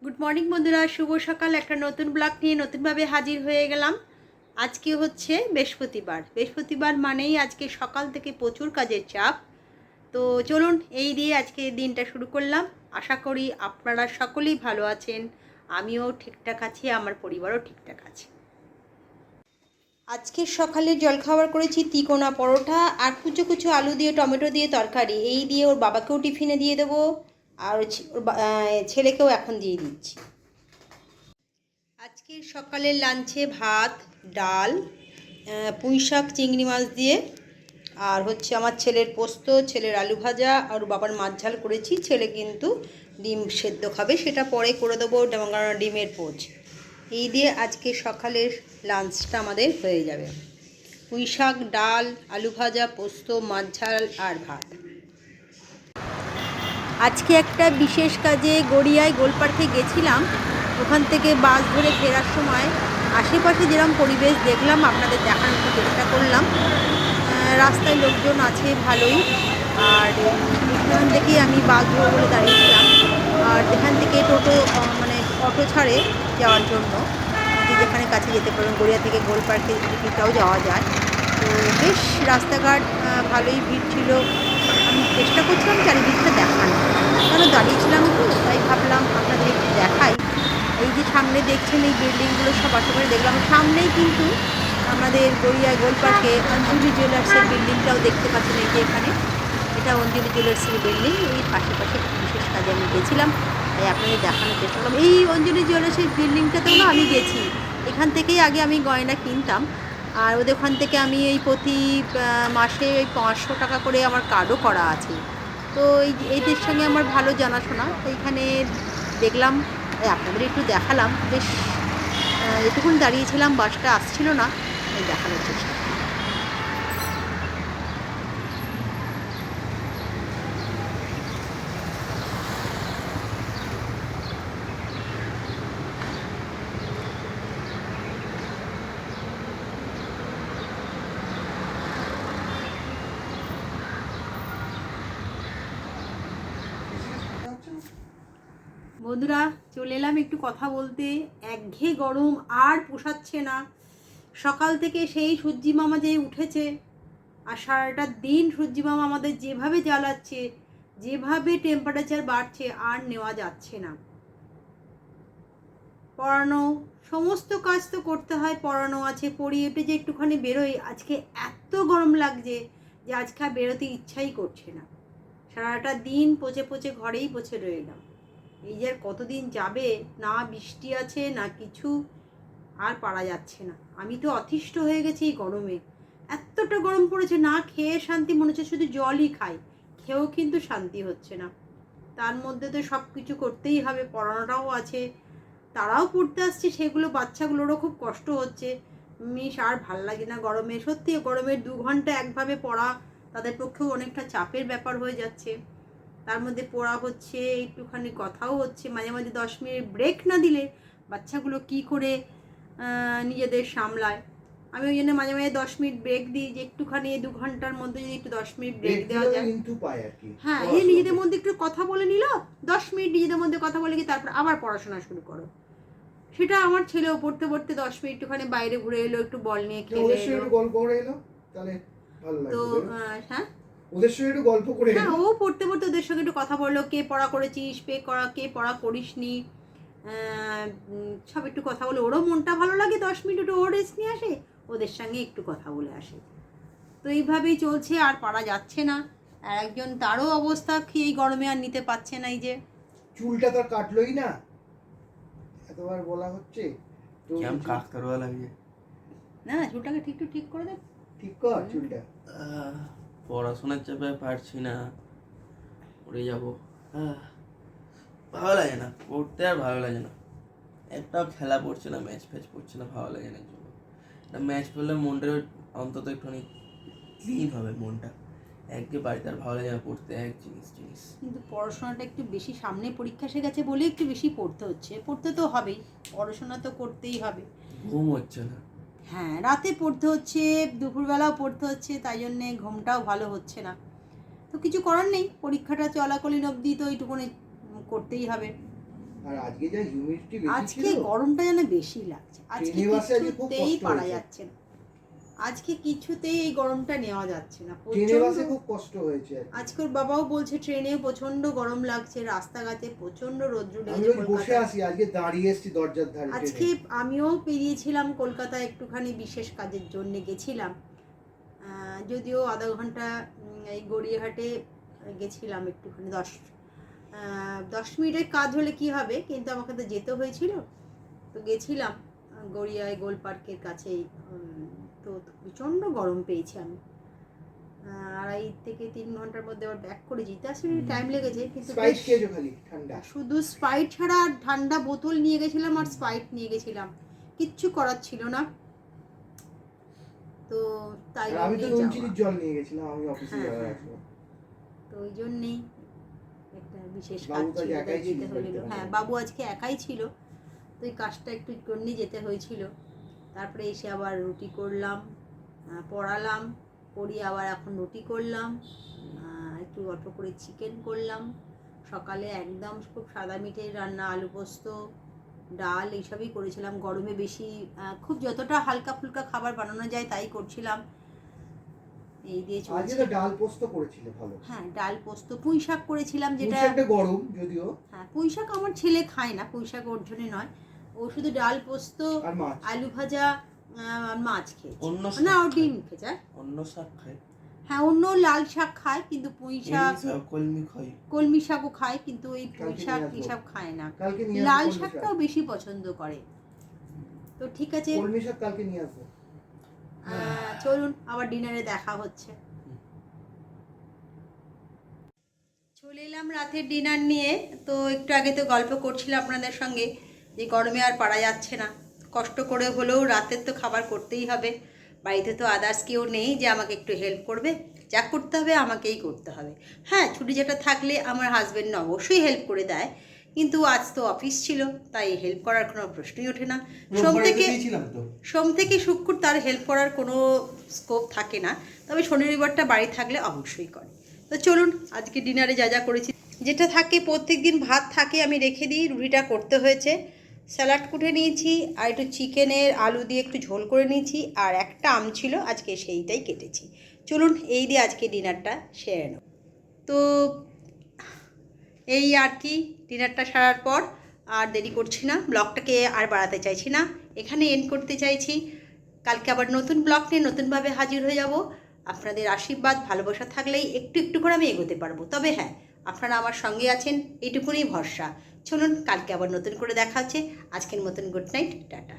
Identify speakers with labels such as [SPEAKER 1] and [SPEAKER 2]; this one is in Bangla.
[SPEAKER 1] গুড মর্নিং বন্ধুরা, শুভ সকাল। একটা নতুন ব্লগ নিয়ে নতুনভাবে হাজির হয়ে গেলাম। আজকে হচ্ছে বৃহস্পতিবার মানেই আজকে সকাল থেকে প্রচুর কাজের চাপ। তো চলুন এই দিয়ে আজকে দিনটা শুরু করলাম। আশা করি আপনারা সকলেই ভালো আছেন, আমিও ঠিকঠাক আছি, আমার পরিবারও ঠিকঠাক আছে। আজকের সকালে জলখাবার করেছি তিকোনা পরোটা আর কুচো কুচো আলু দিয়ে টমেটো দিয়ে তরকারি। এই দিয়ে ওর বাবাকেও টিফিনে দিয়ে দেবো, আর ছেলেকেও এখন দিয়ে দিচ্ছি। আজকের সকালের লাঞ্চে ভাত, ডাল, পুঁই শাক চিংড়ি মাছ দিয়ে, আর হচ্ছে আমার ছেলের পোস্ত, ছেলের আলু ভাজা, আর বাবার মাছ ঝাল করেছি। ছেলে কিন্তু ডিম সেদ্ধ খাবে, সেটা পরে করে দেবো, কারণ ডিমের পোচ। এই দিয়ে আজকে সকালের লাঞ্চটা আমাদের হয়ে যাবে। পুঁই শাক, ডাল, আলু ভাজা, পোস্ত, মাছ ঝাল আর ভাত। আজকে একটা বিশেষ কাজে গড়িয়ায় গোলপার্কে গেছিলাম। ওখান থেকে বাস ধরে ফেরার সময় আশেপাশে যেরকম পরিবেশ দেখলাম আপনাদের দেখানোর চেষ্টা করলাম। রাস্তায় লোকজন আছে ভালোই, আর এখান থেকেই আমি বাস ধরবো বলে দাঁড়িয়েছিলাম। আর এখান থেকে টোটো মানে অটো ছাড়ে যাওয়ার জন্য, যেখানে কাছে যেতে পারবেন। গড়িয়া থেকে গোলপার্কে দিকটাও যাওয়া যায়। তো বেশ রাস্তাঘাট ভালোই ভিড় ছিল। আমি চেষ্টা করছিলাম চারিদিকটা দেখানো, কারণ দাঁড়িয়েছিলাম তো, তাই ভাবলাম আপনাদের একটু দেখাই। এই যে সামনে দেখছেন এই বিল্ডিংগুলো সব আশেপাশে দেখলাম। সামনেই কিন্তু আমাদের গড়িয়া গোলপার্কে অঞ্জলি জুয়েলার্সের বিল্ডিংটাও দেখতে পাচ্ছেন। এই যে এখানে এটা অঞ্জলি জুয়েলার্সের বিল্ডিং। এই আশেপাশে বিশেষ কাজে আমি গেছিলাম, তাই আপনাদের দেখানোর চেষ্টা করলাম। এই অঞ্জলি জুয়েলার্সের বিল্ডিংটাতেও না আমি গেছি। এখান থেকেই আগে আমি গয়না কিনতাম, আর ওদের ওখান থেকে আমি এই প্রতি মাসে ওই 500 টাকা করে আমার কার্ডও করা আছে। তো এইদের সঙ্গে আমার ভালো জানাশোনা। তো এইখানে দেখলাম, আপনাদের একটু দেখালাম। বেশ এটুকুন দাঁড়িয়েছিলাম, বাসটা আসছিল না, এই দেখানোর চেষ্টা। বন্ধুরা, চলে এলাম একটু কথা বলতে। একঘেয়ে গরম আর পোষাচ্ছে না। সকাল থেকে সেই সূর্যি মামা যে উঠেছে, আর সারাটা দিন সূর্যি মামা আমাদের যেভাবে জ্বালাচ্ছে, যেভাবে টেম্পারেচার বাড়ছে, আর নেওয়া যাচ্ছে না। পড়ানো, সমস্ত কাজ তো করতে হয়, পড়ানো আছে, পড়িয়ে উঠে যে একটুখানি বেরোই। আজকে এত গরম লাগছে যে আজকে আর বেরোতে ইচ্ছাই করছে না। সারাটা দিন পচে পচে ঘরেই পচে রইলাম। এই যে আর কতদিন যাবে, না বৃষ্টি আছে না কিছু, আর পারা যাচ্ছে না। আমি তো অতিষ্ঠ হয়ে গেছি এই গরমে। এতটা গরম পড়েছে, না খেয়ে শান্তি, মনে হচ্ছে শুধু জলই খাই, খেয়েও কিন্তু শান্তি হচ্ছে না। তার মধ্যে তো সব কিছু করতেই হবে, পড়ানোটাও আছে। তারাও পড়তে আসছে, সেগুলো বাচ্চাগুলোরও খুব কষ্ট হচ্ছে। মিস আর ভাল লাগে না গরমে। সত্যি গরমের 2 ঘন্টা একভাবে পড়া তাদের পক্ষেও অনেকটা চাপের ব্যাপার হয়ে যাচ্ছে। তার মধ্যে পড়া হচ্ছে, একটুখানি কথাও হচ্ছে, মাঝে মাঝে 10 মিনিট ব্রেক না দিলে বাচ্চাগুলো কি করে নিজেদের সামলায়। আমি ওই জন্য মাঝে মাঝে 10 মিনিট ব্রেক দিই, যে একটুখানি 2 ঘন্টার মধ্যে যদি একটু 10 মিনিট ব্রেক দেওয়া যায়। হ্যাঁ, এই নিজেদের মধ্যে একটু কথা বলে নিল, 10 মিনিট নিজেদের মধ্যে কথা বলে কি তারপর আবার পড়াশোনা শুরু করো। সেটা আমার ছেলেও পড়তে পড়তে 10 মিনিট একটুখানি বাইরে ঘুরে এলো, একটু বল নিয়ে খেলে এলো, গল্প করে এলো, তাহলে ভালো লাগবে। তো হ্যাঁ, ওদের সঙ্গে একটু গল্প করে এলো। হ্যাঁ, ও পড়তে পড়তে ওদের সঙ্গে একটু কথা বললো, কে পড়া করেছিস, কে পড়া করিসনি, সব একটু কথা বলে ওরও মনটা ভালো লাগে। 10 মিনিট একটু ও রেস্ট নিয়ে আসে, ওদের সঙ্গে একটু কথা বলে আসে। তো এইভাবেই চলছে, আর পারা যাচ্ছে না। আর একজন, তারও অবস্থা এই গরমে আর নিতে পারছে না। এই যে
[SPEAKER 2] চুলটা তো কাটলোই না, এতবার বলা হচ্ছে তো
[SPEAKER 3] কেমন কাট করবা লাগে
[SPEAKER 1] না, চুলটাকে ঠিক করে দে,
[SPEAKER 2] ঠিক কর চুলটা।
[SPEAKER 3] পড়াশোনার চাপে পারছি না, উড়ে যাবো। ভালো লাগে না পড়তে, আর ভালো লাগে না। একটাও খেলা পড়ছে না, ম্যাচ ফ্যাচ পড়ছে না, ভালো লাগে না জন্য। ম্যাচ পড়লে মনটা অন্তত একটুখানি ক্লিন হবে মনটা। একঘে বাড়িতে আর ভালো লাগে না পড়তে, এক জিনিস।
[SPEAKER 1] কিন্তু পড়াশোনাটা একটু বেশি, সামনে পরীক্ষা এসে গেছে বলে একটু বেশি পড়তে হচ্ছে। পড়তে তো হবেই, পড়াশোনা তো করতেই হবে।
[SPEAKER 3] ঘুম হচ্ছে না।
[SPEAKER 1] হ্যাঁ, রাতে পড়তে হচ্ছে, দুপুরবেলাও পড়তে হচ্ছে, তাই জন্যে ঘুমটাও ভালো হচ্ছে না। তো কিছু করার নেই, পরীক্ষাটা চলাকালীন অবধি তো এইটুকুনি করতেই হবে।
[SPEAKER 2] আর আজকে যা হিউমিডিটি বেশি
[SPEAKER 1] আজকে
[SPEAKER 2] ছিল,
[SPEAKER 1] গরমটা যেন বেশি লাগছে। আজকে
[SPEAKER 2] ট্রেনে বাসে আজকে খুব
[SPEAKER 1] কিছুতেই
[SPEAKER 2] কষ্ট
[SPEAKER 1] পারা
[SPEAKER 2] হয়েছে।
[SPEAKER 1] যাচ্ছে না, আজকে কিছুতেই এই গরমটা নেওয়া যাচ্ছে না।
[SPEAKER 2] ট্রেনে বাসে
[SPEAKER 1] প্রচন্ড,
[SPEAKER 2] খুব কষ্ট হয়েছে আর কি।
[SPEAKER 1] আজকে ওর বাবাও বলছে ট্রেনেও প্রচন্ড গরম লাগছে, রাস্তাঘাটে প্রচন্ড রৌদ্র
[SPEAKER 2] আমি
[SPEAKER 1] লেগেছে
[SPEAKER 2] রোজ বসে
[SPEAKER 1] কলকাতায়।
[SPEAKER 2] আছি, আজকে দাঁড়িয়ে এসেছি দরজার ধারে
[SPEAKER 1] আজকে
[SPEAKER 2] ট্রেনে।
[SPEAKER 1] আমিও বেরিয়েছিলাম কলকাতায় একটুখানি বিশেষ কাজের জন্য গেছিলাম, যদিও আধা ঘন্টা এই গড়িয়াহাটে গেছিলাম একটুখানি, 10 মিনিটের কাজ হলে কি হবে, কিন্তু আমাকে তো যেতে হয়েছিল। তো গেছিলাম গড়িয়ায় গোল পার্কের কাছেই। তো প্রচণ্ড গরম পেয়েছি আমি, 2.5 থেকে 3 ঘন্টার মধ্যে আবার ব্যাক করে যেতে আসলে টাইম লেগেছে, কিন্তু
[SPEAKER 2] স্প্রাইট খেয়েছো খালি ঠান্ডা?
[SPEAKER 1] শুধু স্প্রাইট ছাড়া আর ঠান্ডা বোতল নিয়ে গেছিলাম আর স্প্রাইট নিয়ে গেছিলাম, কিচ্ছু করার ছিল না। তো তাই
[SPEAKER 2] আর আমি তো
[SPEAKER 1] জন্যেই
[SPEAKER 2] নুন
[SPEAKER 1] যাওয়া।
[SPEAKER 2] চিনির জল নিয়ে গেছিলাম, আমি অফিসে
[SPEAKER 1] হ্যাঁ,
[SPEAKER 2] যাওয়ার
[SPEAKER 1] হ্যাঁ,
[SPEAKER 2] আগে।
[SPEAKER 1] তো ওই জন্যেই একটা বিশেষ কাজ
[SPEAKER 2] বাবু তো
[SPEAKER 1] ছিল,
[SPEAKER 2] একাই
[SPEAKER 1] তাই
[SPEAKER 2] ছিল
[SPEAKER 1] যেতে হলো।
[SPEAKER 2] বাড়িতে।
[SPEAKER 1] হ্যাঁ, বাবু আজকে একাই ছিল, তো এই কাজটা একটু জন্যই যেতে হয়েছিল। তারপরে এসে আবার রুটি করলাম, পড়ালাম, পড়িয়ে আবার এখন রুটি করলাম, একটু অল্প করে চিকেন করলাম। সকালে একদম খুব সাদা মিঠে রান্না, আলু পোস্ত, ডাল এইসবই করেছিলাম। গরমে বেশি খুব যতটা হালকা ফুলকা খাবার বানানো যায় তাই করছিলাম, এই দিয়ে
[SPEAKER 2] আজকে
[SPEAKER 1] চলছে।
[SPEAKER 2] তো ডাল পোস্ত করেছিলে, ভালো।
[SPEAKER 1] হ্যাঁ, ডাল পোস্ত, পুঁই শাক করেছিলাম, যেটা
[SPEAKER 2] একটা গরম যদিও।
[SPEAKER 1] হ্যাঁ, পুঁই শাক আমার ছেলে খায় না, পুঁই শাক ওর জন্য নয়, ও শুধু ডাল পোস্ত,
[SPEAKER 2] আর মাছ।
[SPEAKER 1] আলু ভাজা আর মাছ খেয়েছে।
[SPEAKER 3] অন্য
[SPEAKER 1] না, ও
[SPEAKER 3] শাক
[SPEAKER 1] ডিম
[SPEAKER 3] খায়।
[SPEAKER 1] খেয়েছে।
[SPEAKER 3] অন্য শাক খায়,
[SPEAKER 1] হ্যাঁ, অন্য লাল শাক খায়, কিন্তু পুঁই শাক,
[SPEAKER 3] কলমি খাই।
[SPEAKER 1] কলমি শাকও খায়, কিন্তু ওই পুঁই
[SPEAKER 2] কালকে
[SPEAKER 1] শাক
[SPEAKER 2] নিয়ে আসবো।
[SPEAKER 1] এসব খায় না।
[SPEAKER 2] কালকে নিয়ে আসবো
[SPEAKER 1] লাল
[SPEAKER 2] কলমি শাক।
[SPEAKER 1] শাকটাও বেশি পছন্দ করে। তো ঠিক আছে,
[SPEAKER 2] কলমি শাক কালকে নিয়ে আসবো।
[SPEAKER 1] চলুন আবার ডিনারে দেখা হচ্ছে। চলে এলাম রাতের ডিনার নিয়ে। তো একটু আগে তো গল্প করছিলাম আপনাদের সঙ্গে যে গরমে আর পারা যাচ্ছে না, কষ্ট করে হলেও রাতের তো খাবার করতেই হবে। বাড়িতে তো আদার্স কেউ নেই যে আমাকে একটু হেল্প করবে, যা করতে হবে আমাকেই করতে হবে। হ্যাঁ, ছুটি যেটা থাকলে আমার হাজব্যান্ড অবশ্যই হেল্প করে দেয়, কিন্তু আজ তো অফিস ছিল, তাই হেল্প করার কোনো প্রশ্নই ওঠে না। সোম থেকে শুক্র তার হেল্প করার কোনো স্কোপ থাকে না, তবে শনি রবিবারটা বাড়ি থাকলে অবশ্যই করে। তো চলুন আজকে ডিনারে যা যা করেছি, যেটা থাকে প্রত্যেক দিন ভাত থাকে আমি রেখে দিই, রুটিটা করতে হয়েছে। স্যালাড কুটে নিয়েছি, আর একটু চিকেনের আলু দিয়ে একটু ঝোল করে নিয়েছি, আর একটা আম ছিল আজকে সেইটাই কেটেছি। চলুন এই দিয়ে আজকে ডিনারটা সেরে নেব। তো এই আর কি, ডিনারটা সারার পর আর দেরি করছি না, ব্লগটাকে আর বাড়াতে চাইছি না, এখানে এন্ড করতে চাইছি। কালকে আবার নতুন ব্লগ নিয়ে নতুনভাবে হাজির হয়ে যাব। আপনাদের আশীর্বাদ ভালোবাসা থাকলেই একটু একটু করে আমি এগোতে পারবো। তবে হ্যাঁ, আপনারা আমার সঙ্গে আছেন, এইটুকুনই ভরসা। চলুন কালকে আবার নতুন করে দেখা হচ্ছে। আজকের মতন গুড নাইট, টাটা।